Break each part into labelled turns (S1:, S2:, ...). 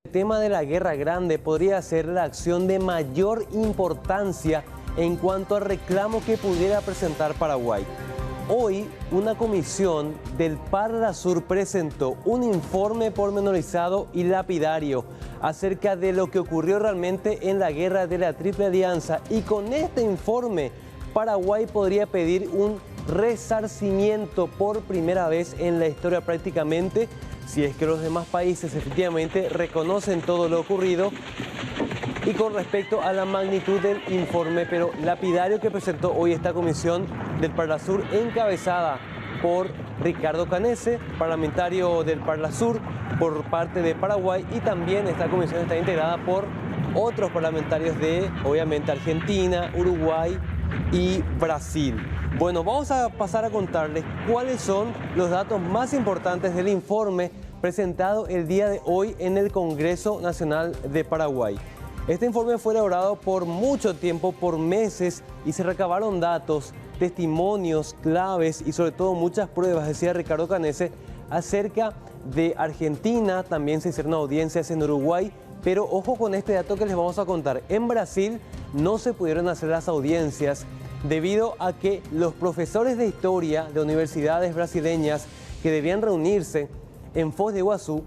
S1: El tema de la Guerra Grande podría ser la acción de mayor importancia en cuanto al reclamo que pudiera presentar Paraguay. Hoy, una comisión del Parlasur presentó un informe pormenorizado y lapidario acerca de lo que ocurrió realmente en la guerra de la Triple Alianza, y con este informe Paraguay podría pedir un resarcimiento por primera vez en la historia prácticamente, si es que los demás países efectivamente reconocen todo lo ocurrido. Y con respecto a la magnitud del informe, pero lapidario, que presentó hoy esta comisión del Parlasur, encabezada por Ricardo Canese, parlamentario del Parlasur por parte de Paraguay, y también esta comisión está integrada por otros parlamentarios de, obviamente, Argentina, Uruguay y Brasil. Bueno, vamos a pasar a contarles cuáles son los datos más importantes del informe presentado el día de hoy en el Congreso Nacional de Paraguay. Este informe fue elaborado por mucho tiempo, por meses, y se recabaron datos, testimonios, claves y sobre todo muchas pruebas, decía Ricardo Canese, acerca de Argentina. También se hicieron audiencias en Uruguay, pero ojo con este dato que les vamos a contar. En Brasil no se pudieron hacer las audiencias debido a que los profesores de historia de universidades brasileñas que debían reunirse en Foz de Iguazú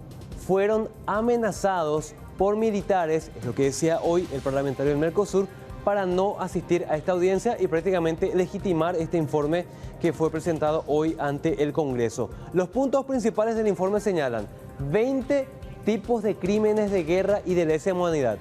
S1: fueron amenazados por militares, es lo que decía hoy el parlamentario del Mercosur, para no asistir a esta audiencia y prácticamente legitimar este informe que fue presentado hoy ante el Congreso. Los puntos principales del informe señalan 20 tipos de crímenes de guerra y de lesa humanidad.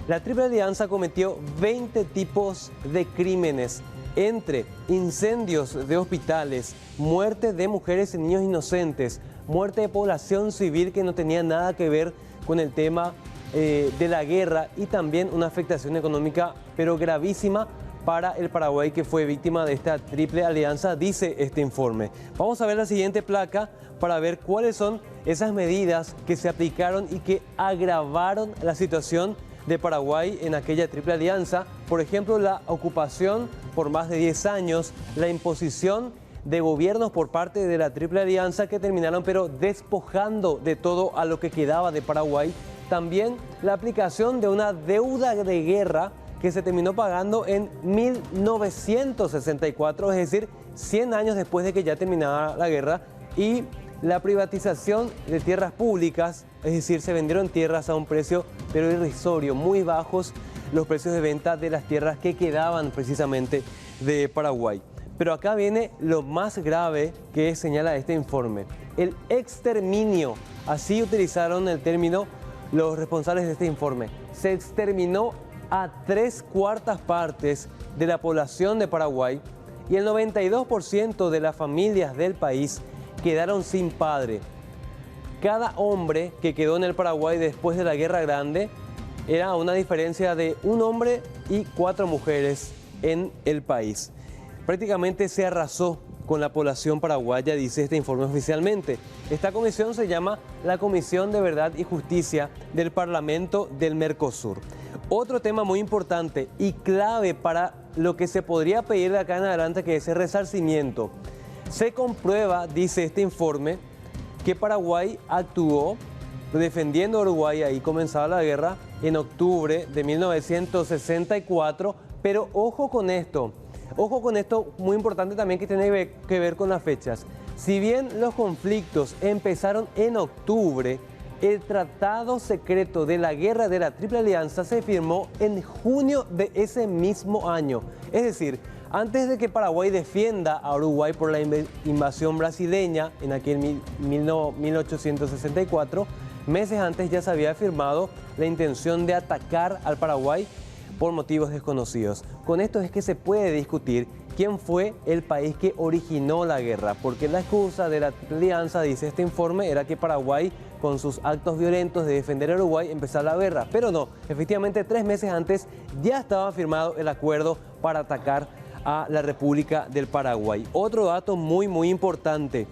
S1: La Triple Alianza cometió 20 tipos de crímenes, entre incendios de hospitales, muerte de mujeres y niños inocentes, muerte de población civil que no tenía nada que ver con el tema de la guerra, y también una afectación económica pero gravísima para el Paraguay, que fue víctima de esta Triple Alianza, dice este informe. Vamos a ver la siguiente placa para ver cuáles son esas medidas que se aplicaron y que agravaron la situación de Paraguay en aquella Triple Alianza. Por ejemplo, la ocupación por más de 10 años, la imposición de gobiernos por parte de la Triple Alianza que terminaron pero despojando de todo a lo que quedaba de Paraguay. También la aplicación de una deuda de guerra que se terminó pagando en 1964, es decir, 100 años después de que ya terminara la guerra, y la privatización de tierras públicas, es decir, se vendieron tierras a un precio pero irrisorio, muy bajos los precios de venta de las tierras que quedaban precisamente de Paraguay. Pero acá viene lo más grave que señala este informe: el exterminio. Así utilizaron el término los responsables de este informe. Se exterminó a 3/4 partes de la población de Paraguay, y el 92% de las familias del país quedaron sin padre. Cada hombre que quedó en el Paraguay después de la Guerra Grande era una diferencia de un hombre y 4 mujeres en el país. Prácticamente se arrasó con la población paraguaya, dice este informe oficialmente. Esta comisión se llama la Comisión de Verdad y Justicia del Parlamento del Mercosur. Otro tema muy importante y clave para lo que se podría pedir de acá en adelante, que es el resarcimiento. Se comprueba, dice este informe, que Paraguay actuó defendiendo a Uruguay, ahí comenzaba la guerra, en octubre de 1964, pero ojo con esto muy importante también, que tiene que ver con las fechas. Si bien los conflictos empezaron en octubre, el tratado secreto de la guerra de la Triple Alianza se firmó en junio de ese mismo año. Es decir, antes de que Paraguay defienda a Uruguay por la invasión brasileña en aquel 1864, meses antes ya se había firmado la intención de atacar al Paraguay por motivos desconocidos. Con esto es que se puede discutir quién fue el país que originó la guerra, porque la excusa de la Triple Alianza, dice este informe, era que Paraguay, con sus actos violentos de defender a Uruguay, empezara la guerra. Pero no, efectivamente 3 meses antes ya estaba firmado el acuerdo para atacar a la República del Paraguay. Otro dato muy importante,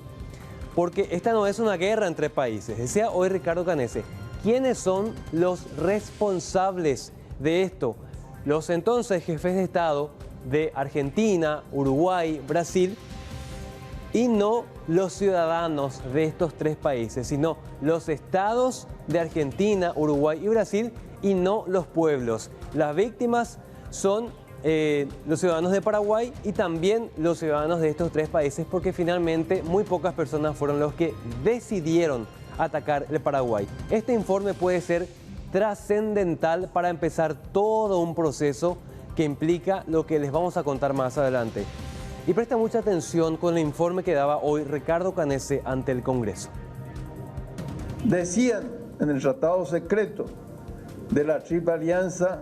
S1: porque esta no es una guerra entre países. Decía hoy Ricardo Canese, ¿quiénes son los responsables de esto? Los entonces jefes de Estado de Argentina, Uruguay, Brasil Y no los ciudadanos de estos tres países, sino los estados de Argentina, Uruguay y Brasil, y no los pueblos. Las víctimas son los ciudadanos de Paraguay y también los ciudadanos de estos tres países, porque finalmente muy pocas personas fueron los que decidieron atacar el Paraguay. Este informe puede ser trascendental para empezar todo un proceso que implica lo que les vamos a contar más adelante. Y presta mucha atención con el informe que daba hoy Ricardo Canese ante el Congreso.
S2: Decían en el tratado secreto de la Triple Alianza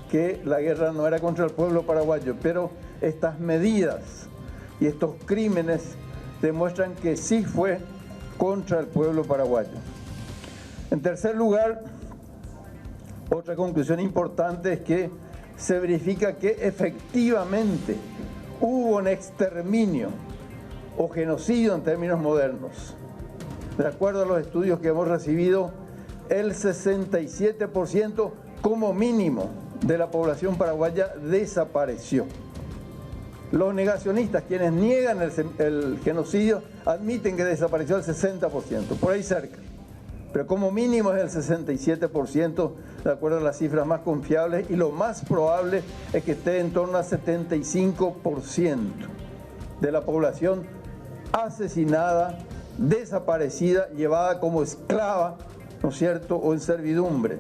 S2: que la guerra no era contra el pueblo paraguayo, pero estas medidas y estos crímenes demuestran que sí fue contra el pueblo paraguayo. En tercer lugar, otra conclusión importante es que se verifica que efectivamente hubo un exterminio o genocidio en términos modernos. De acuerdo a los estudios que hemos recibido, el 67% como mínimo de la población paraguaya desapareció. Los negacionistas, quienes niegan el genocidio, admiten que desapareció el 60%, por ahí cerca. Pero como mínimo es el 67%, de acuerdo a las cifras más confiables, y lo más probable es que esté en torno al 75% de la población asesinada, desaparecida, llevada como esclava, ¿no es cierto?, o en servidumbre.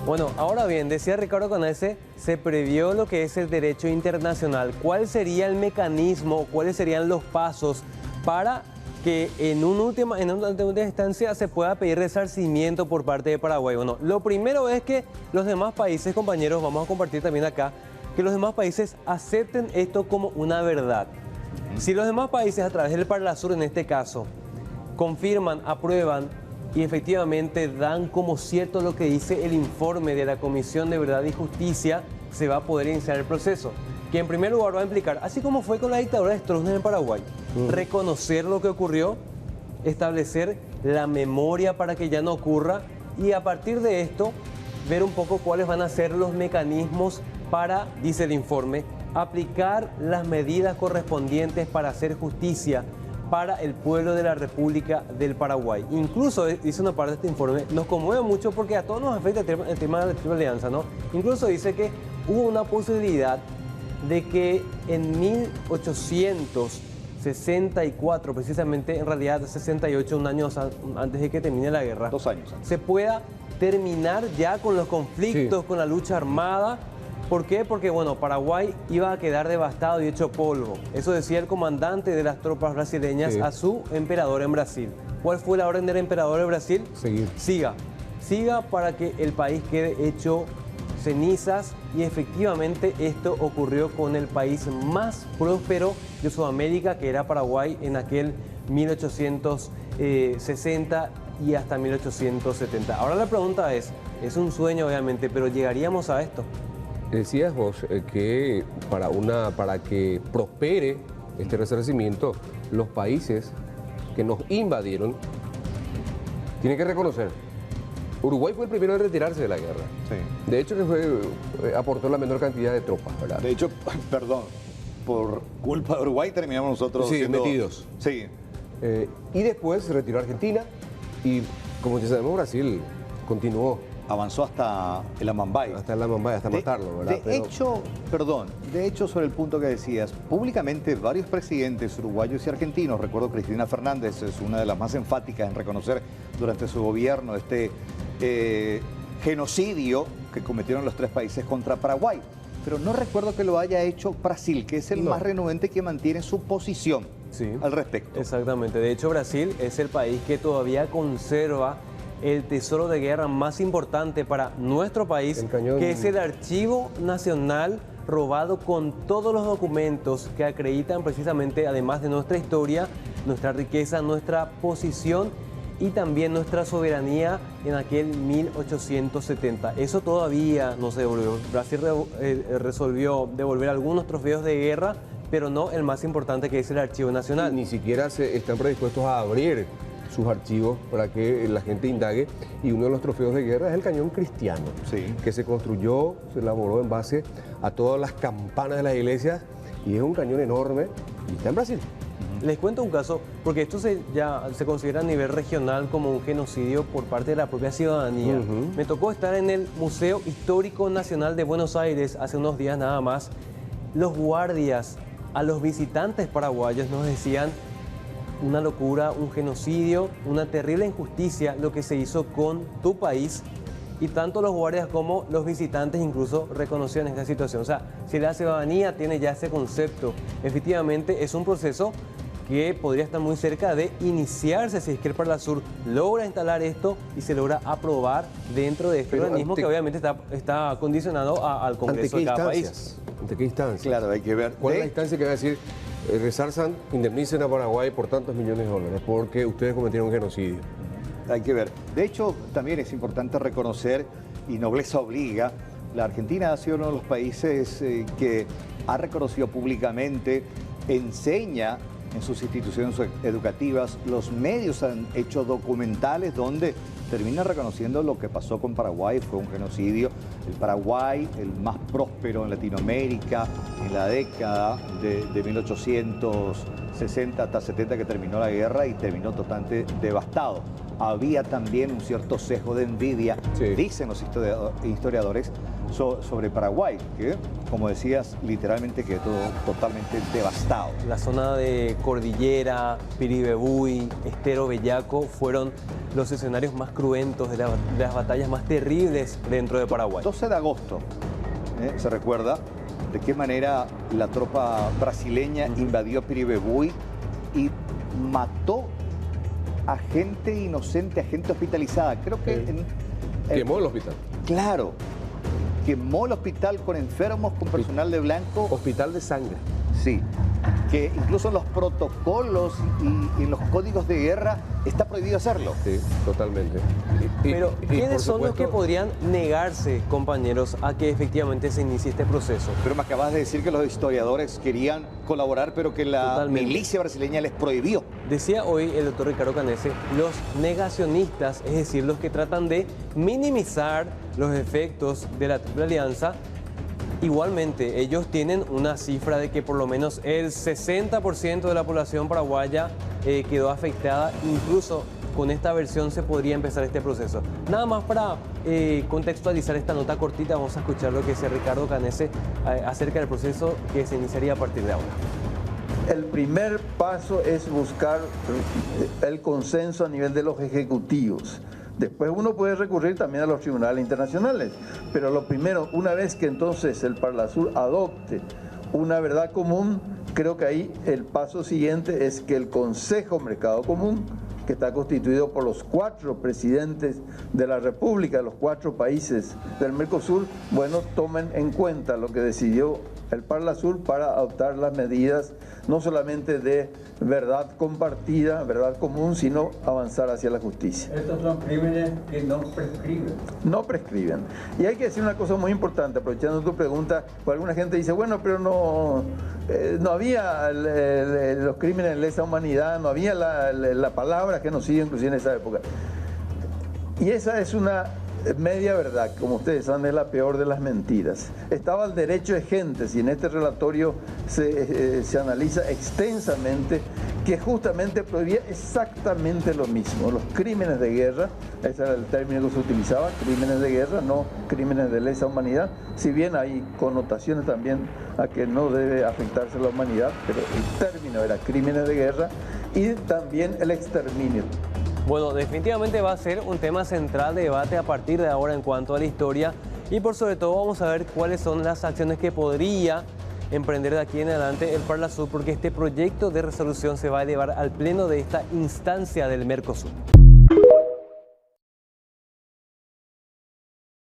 S1: Bueno, ahora bien, decía Ricardo Canese, se previó lo que es el derecho internacional. ¿Cuál sería el mecanismo, cuáles serían los pasos para que en una última instancia se pueda pedir resarcimiento por parte de Paraguay? Bueno, lo primero es que los demás países, compañeros, vamos a compartir también acá, que los demás países acepten esto como una verdad. Si los demás países, a través del Parlasur en este caso, confirman, aprueban y efectivamente dan como cierto lo que dice el informe de la Comisión de Verdad y Justicia, se va a poder iniciar el proceso, que en primer lugar va a implicar, así como fue con la dictadura de Stroessner en Paraguay, reconocer lo que ocurrió, establecer la memoria para que ya no ocurra y a partir de esto ver un poco cuáles van a ser los mecanismos para, dice el informe, aplicar las medidas correspondientes para hacer justicia para el pueblo de la República del Paraguay. Incluso, dice una parte de este informe, nos conmueve mucho porque a todos nos afecta el tema de la Triple Alianza, ¿no? Incluso dice que hubo una posibilidad de que en 1864, precisamente, en realidad 68, un año antes de que termine la guerra,
S3: 2 años antes,
S1: se pueda terminar ya con los conflictos, sí, con la lucha armada. ¿Por qué? Porque, bueno, Paraguay iba a quedar devastado y hecho polvo. Eso decía el comandante de las tropas brasileñas, sí, a su emperador en Brasil. ¿Cuál fue la orden del emperador de Brasil?
S4: Seguir.
S1: Siga para que el país quede hecho cenizas, y efectivamente esto ocurrió con el país más próspero de Sudamérica, que era Paraguay, en aquel 1860 y hasta 1870. Ahora la pregunta es un sueño obviamente, pero ¿llegaríamos a esto?
S4: Decías vos que para que prospere este resarcimiento, los países que nos invadieron tienen que reconocer. Uruguay fue el primero en retirarse de la guerra.
S3: Sí.
S4: De hecho, aportó la menor cantidad de tropas, ¿verdad?
S3: De hecho, perdón, por culpa de Uruguay terminamos nosotros
S4: metidos.
S3: Sí.
S4: Y después se retiró Argentina y, como ya sabemos, Brasil continuó.
S3: Avanzó hasta el Amambay.
S4: Hasta el Amambay, hasta matarlo, ¿verdad?
S3: De hecho, sobre el punto que decías, públicamente varios presidentes uruguayos y argentinos, recuerdo Cristina Fernández es una de las más enfáticas en reconocer durante su gobierno este genocidio que cometieron los tres países contra Paraguay. Pero no recuerdo que lo haya hecho Brasil, que es el más renuente que mantiene su posición al respecto.
S1: Exactamente. De hecho, Brasil es el país que todavía conserva el tesoro de guerra más importante para nuestro país, que es el Archivo Nacional, robado con todos los documentos que acreditan precisamente, además de nuestra historia, nuestra riqueza, nuestra posición y también nuestra soberanía en aquel 1870. Eso todavía no se devolvió. Brasil resolvió devolver algunos trofeos de guerra, pero no el más importante, que es el Archivo Nacional.
S4: Ni siquiera están predispuestos a abrir sus archivos para que la gente indague, y uno de los trofeos de guerra es el cañón cristiano, que se construyó, se elaboró en base a todas las campanas de las iglesias, y es un cañón enorme y está en Brasil.
S1: Les cuento un caso, porque esto ya se considera a nivel regional como un genocidio por parte de la propia ciudadanía. Me tocó estar en el Museo Histórico Nacional de Buenos Aires hace unos días nada más. Los guardias a los visitantes paraguayos nos decían una locura, un genocidio, una terrible injusticia lo que se hizo con tu país. Y tanto los guardias como los visitantes incluso reconocían esta situación. O sea, si la ciudadanía tiene ya ese concepto, efectivamente es un proceso que podría estar muy cerca de iniciarse si es que el Parlasur logra instalar esto y se logra aprobar dentro de este organismo que obviamente está condicionado al Congreso de cada país.
S4: ¿Ante qué instancia?
S3: Claro, hay que ver.
S4: ¿Cuál es la instancia que va a decir, resalzan, indemnicen a Paraguay por tantos millones de dólares porque ustedes cometieron un genocidio?
S3: Hay que ver. De hecho, también es importante reconocer, y nobleza obliga, la Argentina ha sido uno de los países que ha reconocido públicamente, enseña en sus instituciones educativas, los medios han hecho documentales donde terminan reconociendo lo que pasó con Paraguay, fue un genocidio. El Paraguay, el más próspero en Latinoamérica, en la década de 1860 hasta 70 que terminó la guerra y terminó totalmente devastado. Había también un cierto sesgo de envidia, dicen los historiadores, sobre Paraguay, que, como decías, literalmente quedó totalmente devastado.
S1: La zona de Cordillera, Piribebuy, Estero Bellaco fueron los escenarios más cruentos de las batallas más terribles dentro de Paraguay.
S3: 12 de agosto, se recuerda de qué manera la tropa brasileña invadió Piribebuy y mató a gente inocente, a gente hospitalizada. Creo que...
S4: Quemó el hospital.
S3: Claro. Quemó el hospital con enfermos, con personal de blanco.
S4: Hospital de sangre.
S3: Sí. Que incluso en los protocolos y en los códigos de guerra está prohibido hacerlo.
S4: Sí, totalmente.
S1: Pero, ¿quiénes son los que podrían negarse, compañeros, a que efectivamente se inicie este proceso?
S3: Pero me acabas de decir que los historiadores querían colaborar, pero que la milicia brasileña les prohibió.
S1: Decía hoy el doctor Ricardo Canese, los negacionistas, es decir, los que tratan de minimizar los efectos de la Triple Alianza. Igualmente, ellos tienen una cifra de que por lo menos el 60% de la población paraguaya quedó afectada. Incluso con esta versión se podría empezar este proceso. Nada más para contextualizar esta nota cortita, vamos a escuchar lo que dice Ricardo Canese acerca del proceso que se iniciaría a partir de ahora.
S2: El primer paso es buscar el consenso a nivel de los ejecutivos. Después uno puede recurrir también a los tribunales internacionales, pero lo primero, una vez que entonces el Parlasur adopte una verdad común, creo que ahí el paso siguiente es que el Consejo Mercado Común, que está constituido por los 4 presidentes de la República, de los 4 países del Mercosur, bueno, tomen en cuenta lo que decidió el Parlasur para adoptar las medidas no solamente de verdad compartida, verdad común, sino avanzar hacia la justicia.
S5: Estos son crímenes que no prescriben.
S2: No prescriben. Y hay que decir una cosa muy importante, aprovechando tu pregunta, pues alguna gente dice, bueno, pero no había los crímenes de lesa humanidad, no había la palabra genocidio inclusive en esa época. Y esa es una media verdad, como ustedes saben, es la peor de las mentiras. Estaba el derecho de gentes y en este relatorio se analiza extensamente que justamente prohibía exactamente lo mismo. Los crímenes de guerra, ese era el término que se utilizaba, crímenes de guerra, no crímenes de lesa humanidad, si bien hay connotaciones también a que no debe afectarse la humanidad, pero el término era crímenes de guerra y también el exterminio.
S1: Bueno, definitivamente va a ser un tema central de debate a partir de ahora en cuanto a la historia y por sobre todo vamos a ver cuáles son las acciones que podría emprender de aquí en adelante el Parlasur, porque este proyecto de resolución se va a elevar al pleno de esta instancia del Mercosur.